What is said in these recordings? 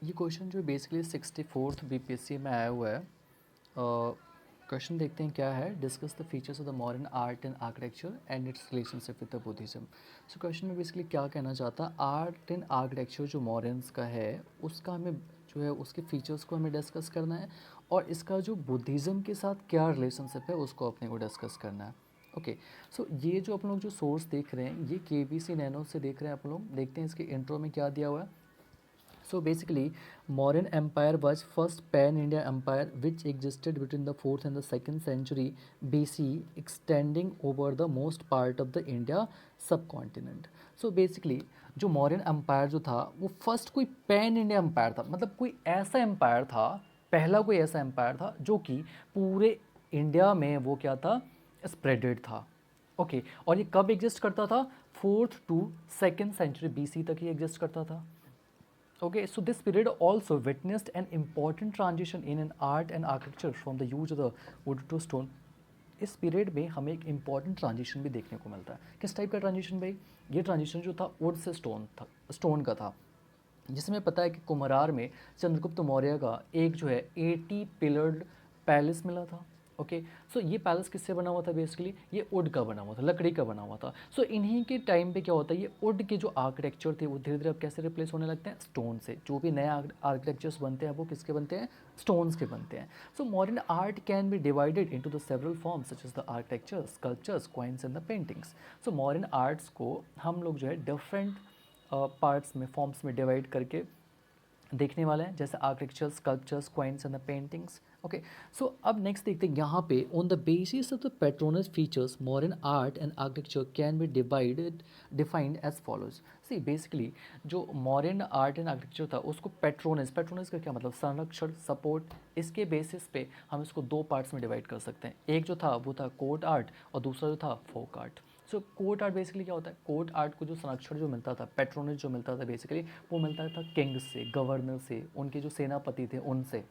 ये क्वेश्चन जो basically 64th BPSC में आया हुआ है। क्वेश्चन देखते हैं क्या है। Discuss the features of the modern art and architecture and it's relationship with the Buddhism. So question में बेसिकली क्या कहना चाहता, आर्ट एंड आर्किटेक्चर जो मॉडर्न्स का है उसका हमें जो है उसके फीचर्स को हमें डिस्कस करना है, और इसका जो बुद्धिज़्म के साथ क्या रिलेशनशिप है उसको अपने को डिस्कस करना है। ओके, सो ये जो अपन लोग जो सोर्स देख रहे हैं ये केबीसी नैनो से देख रहे हैं अपन लोग। देखते हैं इसके इंट्रो में क्या दिया हुआ है। So basically, Mauryan Empire was first pan-India empire which existed between the 4th and the 2nd century BC, extending over the most part of the India subcontinent. So basically, जो मौर्यन एम्पायर जो था वो first कोई pan India empire था, मतलब कोई ऐसा empire था, पहला कोई ऐसा एम्पायर था जो कि पूरे इंडिया में वो क्या था, स्प्रेडेड था। ओके, और ये कब एग्जिस्ट करता था, 4th to 2nd century BC तक ही एग्जिस्ट करता था। Okay, so this period also witnessed an important transition in an art and architecture from the use of the wood to stone. इस पीरियड में हमें एक इम्पॉर्टेंट ट्रांजिशन भी देखने को मिलता है। किस टाइप का ट्रांजिशन भाई? ये ट्रांजिशन जो था वुड से स्टोन का था, जिसमें पता है कि कुम्हरार में चंद्रगुप्त मौर्य का एक जो है 80 पिलर्ड पैलेस मिला था। ओके, सो ये पैलेस किससे बना हुआ था? बेसिकली ये वुड का बना हुआ था, लकड़ी का बना हुआ था। सो इन्हीं के टाइम पे क्या होता है, ये वुड के जो आर्किटेक्चर थे वो धीरे धीरे अब कैसे रिप्लेस होने लगते हैं, स्टोन से। जो भी नए आर्किटेक्चर्स बनते हैं वो किसके बनते हैं, स्टोन्स के बनते हैं। So modern art can be divided into the several forms such as the architecture, sculptures, coins and the paintings. So modern arts को हम लोग जो है डिफरेंट पार्ट्स में, फॉर्म्स में डिवाइड करके देखने वाले हैं, जैसे architecture, sculptures, coins and the paintings. Okay, so अब नेक्स्ट देखते हैं यहाँ पे, on the basis of the patrons features modern art and architecture can be defined as follows. See basically जो मॉडर्न आर्ट एंड आर्किटेक्चर था उसको Petronas का क्या मतलब, संरक्षण, सपोर्ट, इसके बेसिस पे हम इसको दो पार्ट्स में डिवाइड कर सकते हैं। एक जो था वो था कोर्ट आर्ट और दूसरा जो था फोक आर्ट। सो कोर्ट आर्ट बेसिकली क्या होता है, कोर्ट आर्ट को जो संरक्षण जो मिलता था, पेट्रोनेज जो मिलता था बेसिकली, वो मिलता था किंग से, गवर्नर से, उनके जो सेनापति थे उनसे।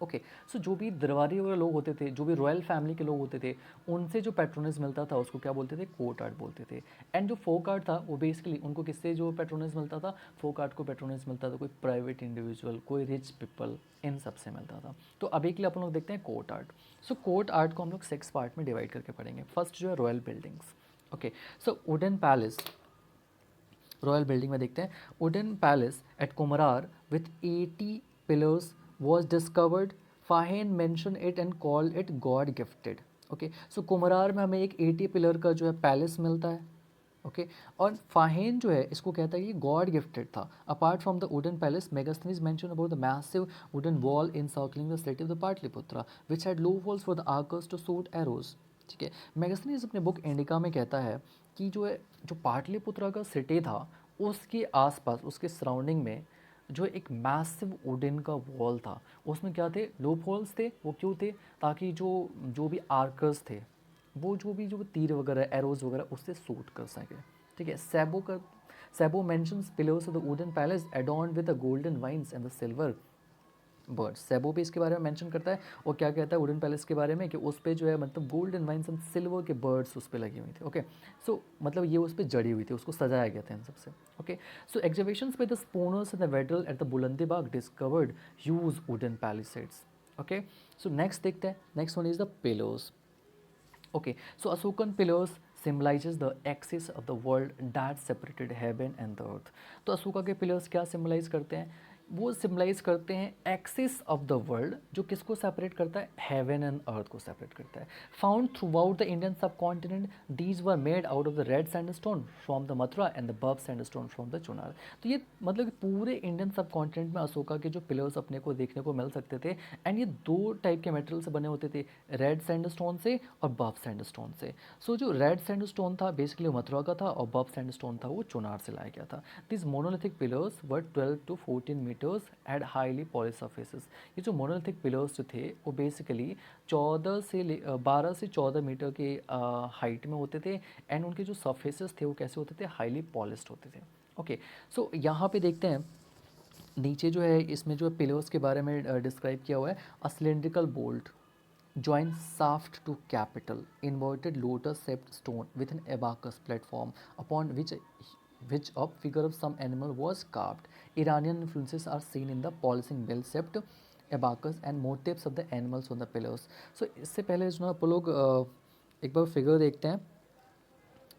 ओके, सो जो भी दरबारी वगैरह लोग होते थे, जो भी रॉयल फैमिली के लोग होते थे, उनसे जो पेट्रोनेज मिलता था उसको क्या बोलते थे, कोर्ट आर्ट बोलते थे। एंड जो फोक आर्ट था वो बेसिकली उनको किससे जो पेट्रोनेज मिलता था, फोक आर्ट को पेट्रोनेज मिलता था कोई प्राइवेट इंडिविजुअल, कोई रिच पीपल, इन सब से मिलता था। तो अभी के लिए अपन लोग देखते हैं कोर्ट आर्ट। सो कोर्ट आर्ट को हम लोग 6 पार्ट में डिवाइड करके पढ़ेंगे। फर्स्ट जो है royal buildings. Okay, so wooden palace, royal building में देखते हैं, wooden palace at Kumrahar with 80 pillars was discovered. Fahien mention it and call it god gifted. Okay, so Kumrahar में हमें एक 80 पिलर का जो है पैलेस मिलता है। ओके, और फाहेन जो है इसको कहता है कि गॉड गिफ्टेड था। Apart from the wooden palace, Megasthenes mention about the massive wooden wall in circling the city of the Pataliputra which had loopholes for the archers to shoot arrows. ठीक है, मेगास्थनीज अपने बुक इंडिका में कहता है कि जो है, जो पाटलिपुत्रा का सिटी था उसके आसपास, उसके सराउंडिंग में जो एक मैसिव वुडन का वॉल था, उसमें क्या थे, लूप होल्स थे। वो क्यों थे, ताकि जो जो भी आर्कर्स थे वो जो तीर वगैरह, एरोज वगैरह उससे शूट कर सके। ठीक है, Strabo mentions pillars of the wooden palace adorned with the golden vines and the silver birds. Strabo भी इसके बारे में मेंशन करता है, और क्या कहता है वुडन पैलेस के बारे में कि उस पे जो है मतलब गोल्डन वाइन्स एंड सिल्वर के बर्ड्स उस पे लगी हुई थी। ओके, सो मतलब ये उस पे जड़ी हुई थी, उसको सजाया गया था इन सबसे। Okay, so exhibitions with the Spooners and the Waddell at the Bulandi Bagh discovered huge wooden palisades. Okay, so next देखते हैं, next one is the pillars. Okay, so Asokan pillars symbolizes the axis of the world that separated heaven and the earth. तो अशोका के pillars क्या symbolize करते हैं, वो symbolize करते हैं एक्सिस ऑफ द वर्ल्ड, जो किसको सेपरेट करता है, हेवन एंड अर्थ को सेपरेट करता है। Found throughout the Indian subcontinent, these were made out of the red sandstone from the Mathura and the बर्फ सैंडस्टोन फ्रॉम द चुनार। तो ये मतलब कि पूरे इंडियन सब कॉन्टिनेंट में अशोका के जो पिलर्स अपने को देखने को मिल सकते थे। एंड ये दो टाइप के मेटेरियल से बने होते थे, रेड सैंडस्टोन से और बर्फ सैंडस्टोन से। सो जो रेड सैंडस्टोन था बेसिकली मथुरा का था, और बर्फ सैंडस्टोन था वो चुनार से लाया गया था। This monolithic pillars were 12 to 14 metres at highly polish surfaces. ये जो मोनोलिथिक पिलर्स जो थे वो बेसिकली 12 से 14 मीटर के हाइट में होते थे। एंड उनके जो सर्फेसेस थे वो कैसे होते थे, हाईली पॉलिश्ड होते थे। ओके, सो यहाँ पे देखते हैं नीचे जो है इसमें जो पिलर्स के बारे में डिस्क्राइब किया हुआ है। A cylindrical bolt join shaft to capital inverted lotus shaped stone with an abacus platform upon which which of figure of some animal was carved. Iranian influences are seen in the polishing bell-shaped abacus and motifs of the animals on the pillars. So इससे पहले जो ना आप लोग एक बार figure देखते हैं.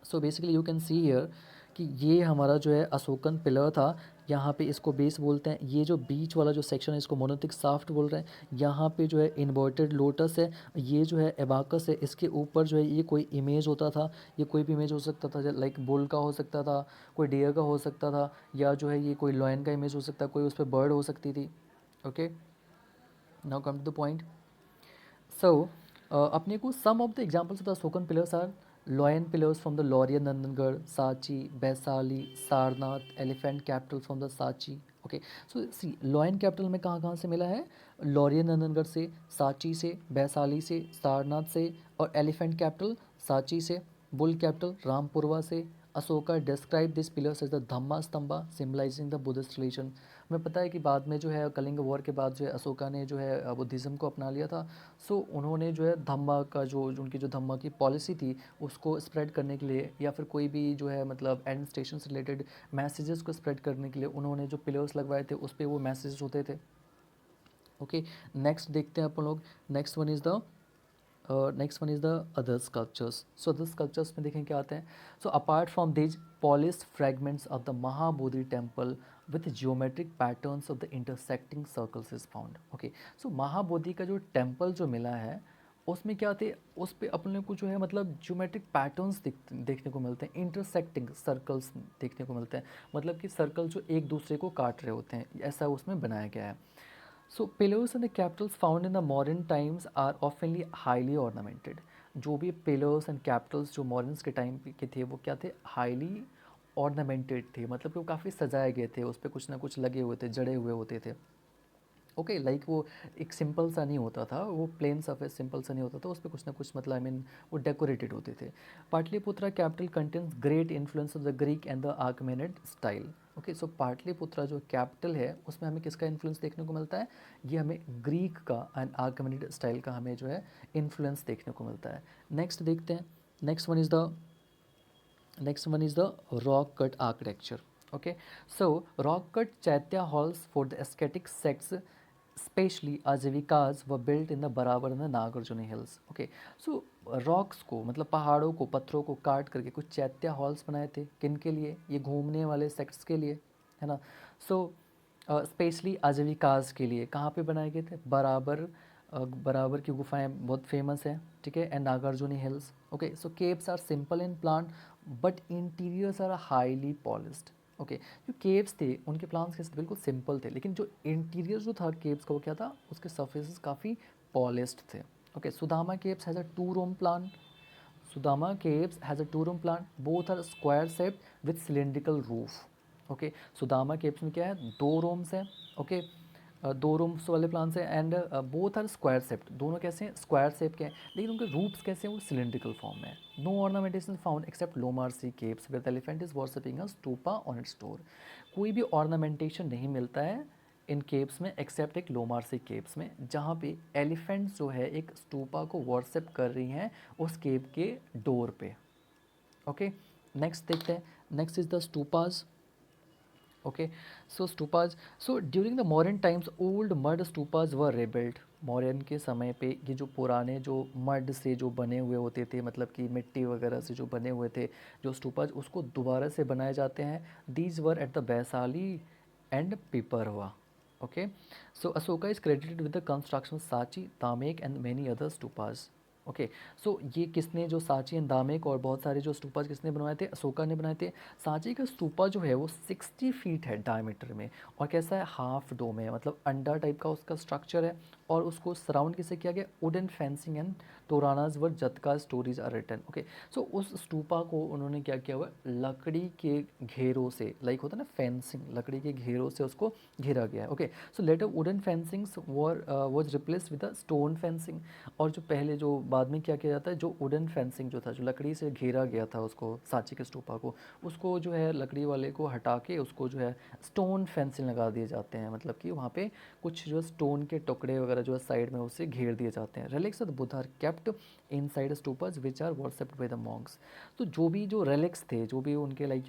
So basically you can see here कि ये हमारा जो है अशोकन पिलर था. यहाँ पे इसको बेस बोलते हैं. ये जो बीच वाला जो सेक्शन है इसको मोनोथिक साफ्ट बोल रहे हैं. यहाँ पे जो है इन्वर्टेड लोटस है. ये जो है एबाकस है. इसके ऊपर जो है ये कोई इमेज होता था. ये कोई भी इमेज हो सकता था, लाइक बुल का हो सकता था, कोई डियर का हो सकता था, या जो है ये कोई लॉयन का इमेज हो सकता है, कोई उस पर बर्ड हो सकती थी. Okay, now come to the point. So, अपने को some of the examples of the Ashokan pillars are Loyan pillars from the Laurian Nandangad, Sachi, Baisali, Sarnath, elephant capital from the Sachi. Okay, so see, Loyan capital में कहाँ कहाँ से मिला है? Lorien Nandangarh से, साची से, बैसाली से, सारनाथ से, और एलिफेंट कैपिटल साची से, बुल कैपिटल रामपुरवा से. Ashoka describe this pillars as the dhamma stambha symbolizing the Buddhist religion. हमें पता है कि बाद में जो है कलिंग वॉर के बाद जो है अशोका ने जो है बुद्धिज़्म को अपना लिया था. सो उन्होंने जो है धम्मा का जो उनकी जो धम्मा की पॉलिसी थी उसको स्प्रेड करने के लिए, या फिर कोई भी जो है मतलब एडमिनिस्ट्रेशन से रिलेटेड मैसेजेस को स्प्रेड करने के लिए उन्होंने जो पिलर्स लगवाए थे उस पर वो मैसेजेस होते थे. ओके, नेक्स्ट देखते हैं अपन लोग. Next one is the other sculptures. So other sculptures में देखें क्या आते हैं. So apart from these polished fragments of the Mahabodhi temple with geometric patterns of the intersecting circles is found. Okay, so Mahabodhi का जो टेम्पल जो मिला है उसमें क्या थे, उस पर अपने को जो है मतलब ज्योमेट्रिक पैटर्न्स देखने को मिलते हैं, इंटरसेक्टिंग सर्कल्स देखने को मिलते हैं. मतलब कि सर्कल जो एक दूसरे को काट रहे होते हैं, ऐसा उसमें बनाया गया है. So pillars and the capitals found in the modern times are oftenly highly ornamented. जो भी pillars and capitals जो मॉडर्न्स के टाइम के थे वो क्या थे, हाईली ऑर्नामेंटेड थे. मतलब कि वो काफ़ी सजाए गए थे, उस पर कुछ ना कुछ लगे हुए थे, जड़े हुए होते थे. ओके, लाइक वो एक सिंपल सा नहीं होता था, वो प्लेन सरफेस सिंपल सा नहीं होता था, उस पर कुछ ना कुछ मतलब आई मीन वो डेकोरेटेड होते थे. Pataliputra capital contains great influence of the Greek and the Achaemenid style. Okay, so Pataliputra जो कैपिटल है उसमें हमें किसका इन्फ्लुएंस देखने को मिलता है, ये हमें ग्रीक का एंड आर्कमेनिड स्टाइल का हमें जो है इन्फ्लुएंस देखने को मिलता है. नेक्स्ट देखते हैं. Next one is the rock cut architecture. Okay, so rock cut chaitya halls for the ascetic sects, especially Ajivikas, were built in the Barabar and the Nagarjuna hills. Okay, so rocks को मतलब पहाड़ों को, पत्थरों को काट करके कुछ चैत्य हॉल्स बनाए थे. किन के लिए? ये घूमने वाले सेक्ट्स के लिए, है ना. सो स्पेशली आजीविकास के लिए कहाँ पे बनाए गए थे? बराबर की गुफाएं बहुत फेमस हैं, ठीक है, and Nagarjuni hills. Okay, so caves are simple in plan but interiors are highly polished. Okay, जो केव्स थे उनके प्लान्स कैसे थे? बिल्कुल सिंपल थे, लेकिन जो इंटीरियर जो था केव्स का वो क्या था, उसके सर्फेसेस काफ़ी पॉलिश्ड थे. Okay, Sudama caves has a 2 room plan. Sudama caves has a 2 room plan. Both are square shaped with cylindrical roof. Okay, Sudama caves में क्या है, 2 रूम्स हैं. ओके, 2 रूम्स वाले प्लान से, and both are square shaped. दोनों कैसे हैं? स्क्वायर शेप के हैं, लेकिन उनके रूप्स कैसे हैं? वो सिलेंड्रिकल फॉर्म में है. No ornamentation found except Lomas Rishi caves with elephant is worshipping a stupa on its door. कोई भी ऑर्नामेंटेशन नहीं मिलता है इन केव्स में एक्सेप्ट एक लोमारसी केव्स में, जहाँ पे एलिफेंट्स जो है एक स्तूपा को वर्शिप कर रही हैं उस केव के डोर पे. ओके, नेक्स्ट देखते हैं. Next is the stupas. Okay, so stupas. So during the modern times old mud stupas were rebuilt. Mauryan के समय पे ये जो पुराने जो मड से जो बने हुए होते थे, मतलब कि मिट्टी वगैरह से जो बने हुए थे जो स्तूपाज, उसको दोबारा से बनाए जाते हैं. These were at the Vaishali and Piprahwa. Okay, so Ashoka is credited with the construction साची, Dhamek and many other stupas. Okay, so ये किसने, जो साची एंड दामेक और बहुत सारे जो स्तूपाज किसने बनवाए थे? अशोका ने बनाए थे. साची का स्तूपा जो है वो 60 फीट है डायमीटर में, और कैसा है, हाफ डोम है, मतलब अंडा टाइप का उसका स्ट्रक्चर है. और उसको सराउंड किसे किया गया? वुडन फेंसिंग एंड तोरानाज वर जतका स्टोरीज आर रिटन. ओके, सो उस स्तूपा को उन्होंने क्या किया हुआ, लकड़ी के घेरों से, लाइक होता है ना फेंसिंग, लकड़ी के घेरों से उसको घेरा गया है. Okay, so later wooden fencings was replace with a stone fencing. और जो पहले जो बाद में क्या किया जाता है, जो वुडन फेंसिंग जो था, जो लकड़ी से घेरा गया था उसको, सांची के स्तूपा को, उसको जो है लकड़ी वाले को हटा के उसको जो है स्टोन फेंसिंग लगा दिए जाते हैं. मतलब कि वहाँ पे कुछ जो स्टोन के टुकड़े वगैरह जो है साइड में उससे घेर दिए जाते हैं. Relics of Buddha are kept inside stupas which are worshipped by the monks. तो जो भी जो रिलिक्स थे, जो भी उनके like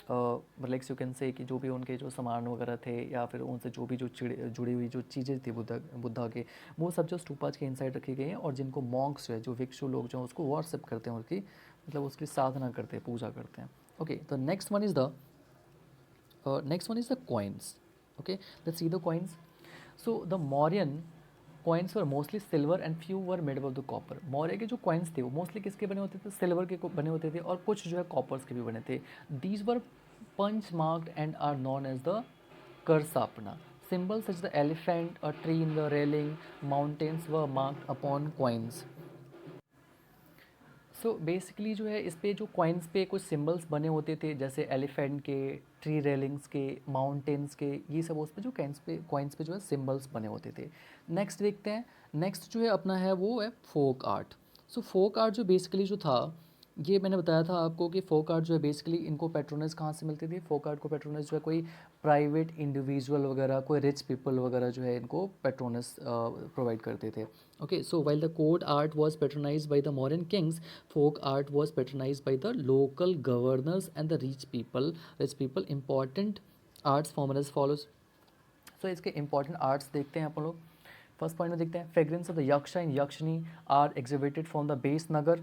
like you can say कि जो भी उनके जो सामान वगैरह थे या फिर उनसे जो भी जो जुड़ी हुई जो चीज़ें थी बुद्धा के, वो सब जो स्तूपाज के इनसाइड रखी गई हैं, और जिनको मॉन्क्स जो है, जो भिक्षु लोग जो हैं उसको वर्शिप करते हैं, उसकी मतलब उसकी साधना करते हैं, पूजा करते हैं. Okay, the next one is the coins. Okay, let's see the coins. So the Mauryan coins were mostly silver and few were made of the copper. Maurya के जो coins थे वो मोस्टली किसके बने होते थे, सिल्वर के बने होते थे, और कुछ जो है कॉपर्स के भी बने थे. These were punch marked and are known as the Karsapna. Symbols such as the elephant, a tree in the railing, mountains were marked upon coins. So basically जो है इस पे जो कॉइन्स पे कुछ सिंबल्स बने होते थे, जैसे एलिफेंट के, ट्री रेलिंग्स के, माउंटेन्स के, ये सब उस पे जो कॉइन्स पे जो है सिंबल्स बने होते थे. नेक्स्ट देखते हैं. नेक्स्ट जो है अपना है वो है फोक आर्ट. सो फोक आर्ट जो बेसिकली जो था, ये मैंने बताया था आपको कि फोक आर्ट जो है बेसिकली इनको पेट्रोनेज कहाँ से मिलती थी. फोक आर्ट को पेट्रोनेज जो है कोई प्राइवेट इंडिविजुअल वगैरह, कोई रिच पीपल वगैरह जो है इनको पेट्रोनेज प्रोवाइड करते थे. Okay, so while the court art was patronized by the Mauryan kings, folk art was patronized by the local governors and the rich people. Important arts form as follows. So इसके important arts देखते हैं अपन लोग. First point में देखते हैं, fragrance of the yaksha and yakshini are exhibited from the base nagar.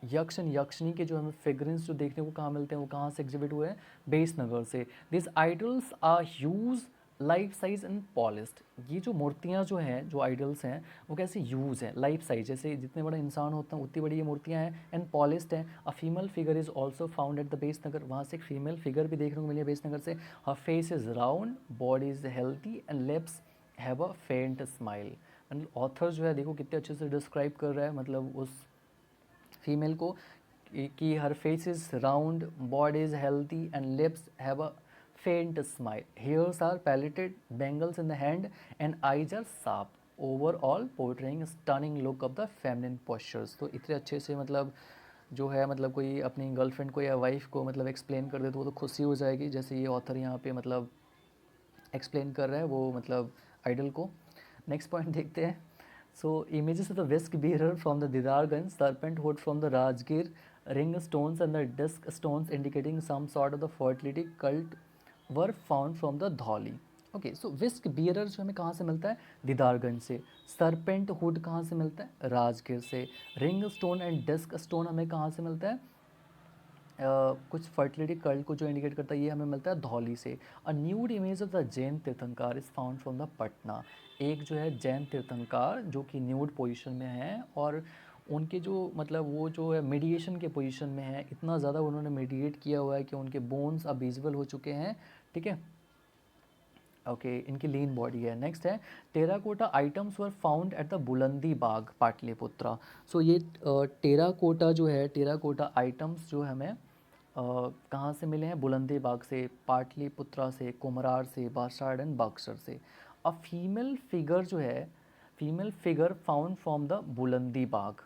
यक्ष and यक्षिणी के जो हमें फ्रेग्रेंस जो देखने को कहाँ मिलते हैं, वो कहाँ से एग्जिबिट हुए हैं, बेस नगर से. This idols are huge, life size and polished. ये जो मूर्तियाँ जो हैं, जो आइडल्स हैं, वो कैसे यूज़ हैं, लाइफ साइज, जैसे जितने बड़ा इंसान होता है उतनी बड़ी ये मूर्तियाँ हैं, एंड पॉलिस्ड हैं. A female figure is also found at the Besnagar. वहाँ से एक फीमेल फिगर भी देखने को मिली है बेस नगर से. Her face is round, body is healthy and lips have a faint smile. मतलब ऑथर जो है देखो कितने अच्छे से डिस्क्राइब कर रहा है, मतलब उस फीमेल को, कि her face is round, body is healthy and lips have a faint smile. Hairs are plaited, bangles in the hand and eyes are sharp. Overall portraying stunning look of the feminine postures. तो इतने अच्छे से मतलब जो है, मतलब कोई अपनी गर्लफ्रेंड को या वाइफ को मतलब एक्सप्लेन कर दे तो वो तो खुशी हो जाएगी, जैसे ये ऑथर यहाँ पे मतलब एक्सप्लेन कर रहा है वो मतलब आइडल को. नेक्स्ट पॉइंट देखते हैं. So images of the whisk bearer from the Didarganj, serpent hood from the Rajgir, ring stones and the disc stones indicating some sort of the fertility cult were found from the Dhauli. Okay, so whisk bearer जो हमें कहाँ से मिलता है, दीदारगंज से. Serpent hood कहाँ से मिलता है, राजगीर से. Ring stone and disc stone हमें कहाँ से मिलता है, कुछ फर्टिलिटी कल्ट को जो इंडिकेट करता है, ये हमें मिलता है धौली से. A nude image of the Jain tirthankara is found from the Patna. एक जो है जैन तीर्थंकार जो कि न्यूड पोजीशन में है, और उनके जो मतलब वो जो है मेडिएशन के पोजीशन में है, इतना ज़्यादा उन्होंने मेडिएट किया हुआ है कि उनके बोन्स अब विजिबल हो चुके हैं. ठीक है, ओके, इनकी लीन बॉडी है. नेक्स्ट है, terracotta items were found at the Bulandi बाग, पाटलिपुत्रा. सो ये टेराकोटा जो है, टेराकोटा आइटम्स जो हमें कहाँ से मिले हैं, बुलंदी बाग से, पाटलिपुत्रा से, कुमरार से, बासाड एंड बक्सर से. अ फीमेल फिगर जो है, female figure found from the Bulandi Bagh,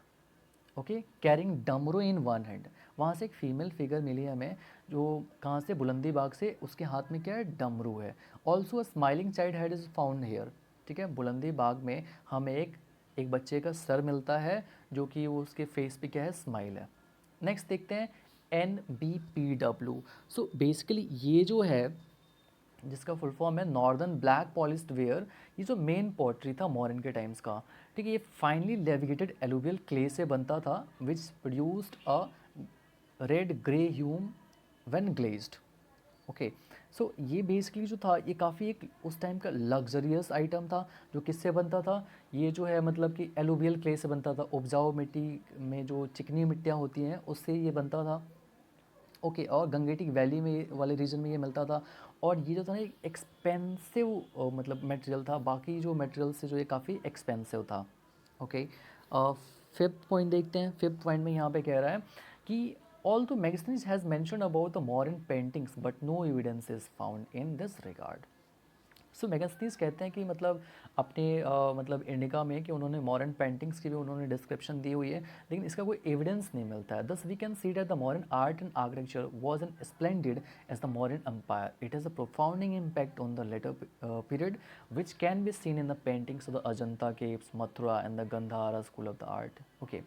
okay, carrying डमरू इन वन हैंड. वहाँ से एक फीमेल फिगर मिली है हमें, जो कहाँ से, बुलंदी बाग से. उसके हाथ में क्या है, डमरू है. Also a smiling child head is found here. ठीक है, बुलंदी बाग में हमें एक बच्चे का सर मिलता है, जो कि वो उसके फेस पे क्या है, स्माइल है. नेक्स्ट देखते हैं, NBPW. सो बेसिकली ये जो है, जिसका फुल फॉर्म है नॉर्दर्न ब्लैक पॉलिस्ड वेयर, ये जो मेन पॉटरी था मॉरन के टाइम्स का. ठीक है, ये फाइनली लेविगेटेड एलुवियल क्ले से बनता था, which produced a red grey hue when glazed. Okay, so ये बेसिकली जो था, ये काफ़ी एक उस टाइम का लग्जरियस आइटम था, जो किससे बनता था, ये जो है मतलब कि एलुवियल क्ले से बनता था. उपजाऊ मिट्टी में जो चिकनी मिट्टियाँ होती हैं उससे ये बनता था. ओके, और गंगेटिक वैली में वाले रीजन में ये मिलता था. और ये जो था ना, एक एक्सपेंसिव मतलब मटेरियल था, बाकी जो मटेरियल से जो ये काफ़ी एक्सपेंसिव था. ओके, फिफ्थ पॉइंट देखते हैं. फिफ्थ पॉइंट में यहाँ पे कह रहा है कि all to magazines has mention about the modern paintings but no evidence is found in this regard. So magazines कहते हैं कि मतलब अपने मतलब इंडिका में कि उन्होंने मॉडर्न पेंटिंग्स की भी उन्होंने डिस्क्रिप्शन दी हुई है, लेकिन इसका कोई एविडेंस नहीं मिलता है. Thus we can see that the modern art and architecture was an splendid as the modern empire. It has a profounding impact on the later period which can be seen in the paintings of the Ajanta caves, Mathura and the Gandhara school of the art. Okay,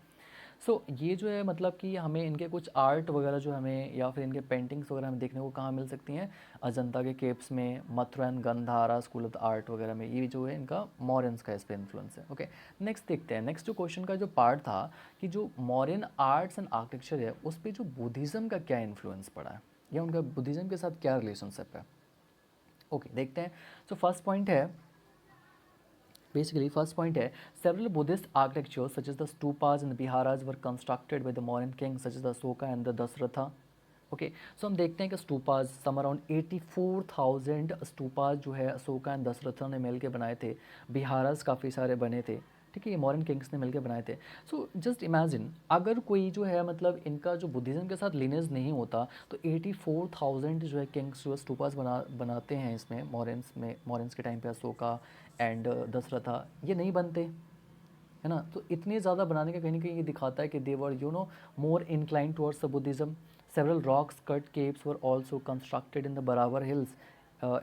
so ये जो है मतलब कि हमें इनके कुछ art वगैरह जो हमें या फिर इनके पेंटिंग्स वगैरह हमें देखने को कहाँ मिल सकती हैं, अजंता के केव्स में, Mathura and Gandhara school of art वगैरह में, ये जो है इनका मॉरियंस का इस पर इन्फ्लुएंस है। ओके, नेक्स्ट देखते हैं। नेक्स्ट जो क्वेश्चन का जो पार्ट था कि जो मॉरियन आर्ट्स एंड आर्किटेक्चर है उस पर जो बुद्धिज़्म का क्या इन्फ्लुएंस पड़ा है या उनका बुद्धिज़्म के साथ क्या रिलेशनशिप है। ओके, देखते हैं। सो फर्स्ट पॉइंट है, basically first point है, several Buddhist architectures such as the stupas and the viharas were constructed by the modern kings such as the Ashoka and the Dasratha. Okay, so हम देखते हैं कि stupas some around 84,000 stupas जो है Ashoka and Dasharath ने मिल के बनाए थे। बिहाराज काफ़ी सारे बने थे, ठीक है, ये मॉडर्न किंग्स ने मिलकर बनाए थे। सो जस्ट इमेजिन अगर कोई जो है मतलब इनका जो बुद्धिज़्म के साथ लीनेज नहीं होता तो 84,000 जो है किंग्स जो स्तूपाज बनाते हैं इसमें मॉरियंस के टाइम पे अशोका एंड दशरथा, ये नहीं बनते, है ना। तो इतने ज़्यादा बनाने का कहीं ना कहीं ये दिखाता है कि they were more incline towards the Buddhism. Several rocks cut caves were also constructed in the Barabar hills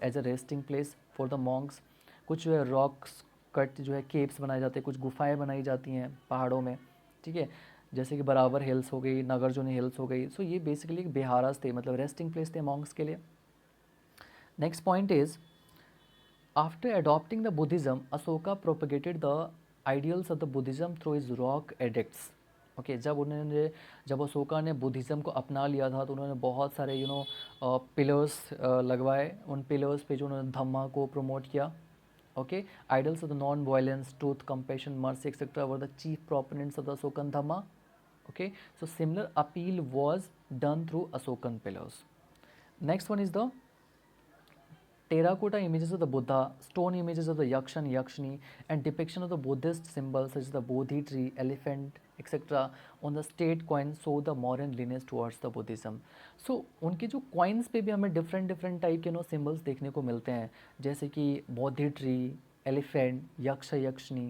as a resting place for the monks. कुछ जो है रॉक्स कट जो है केव्स बनाए जाते हैं, कुछ गुफाएं बनाई जाती हैं पहाड़ों में, ठीक है, जैसे कि बराबर हिल्स हो गई, नागार्जुन हिल्स हो गई। सो ये बेसिकली बिहारास थे, मतलब रेस्टिंग प्लेस थे मॉन्क्स के लिए। Next point is, after adopting the Buddhism, Ashoka propagated the ideals of the Buddhism through his rock edicts. Okay, जब अशोका ने बुद्धिज़्म को अपना लिया था तो उन्होंने बहुत सारे पिलर्स लगवाए। उन पिलर्स पे जो उन्होंने धम्मा को प्रमोट किया। Okay, idols of the non violence, truth, compassion, mercy etcetera were the chief proponents of the Ashokan Dhamma. Okay, so similar appeal was done through Ashokan pillars. Next one is the terracotta images of the Buddha, stone images of the Yaksha and Yakshini, and depiction of the Buddhist symbols such as the Bodhi tree, elephant, etc. on the state coins show the modern lineage towards the Buddhism. So उनके जो coins पे भी हमें different type के symbols देखने को मिलते हैं, जैसे कि Bodhi tree, elephant, Yaksha Yakshini,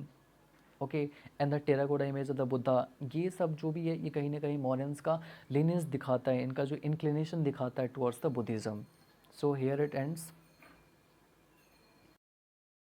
okay, and the terracotta image of the Buddha. ये सब जो भी है ये कहीं ना कहीं मॉरियंस का लिनेज दिखाता है, इनका जो इंक्लिनेशन दिखाता है towards the Buddhism. So here it ends.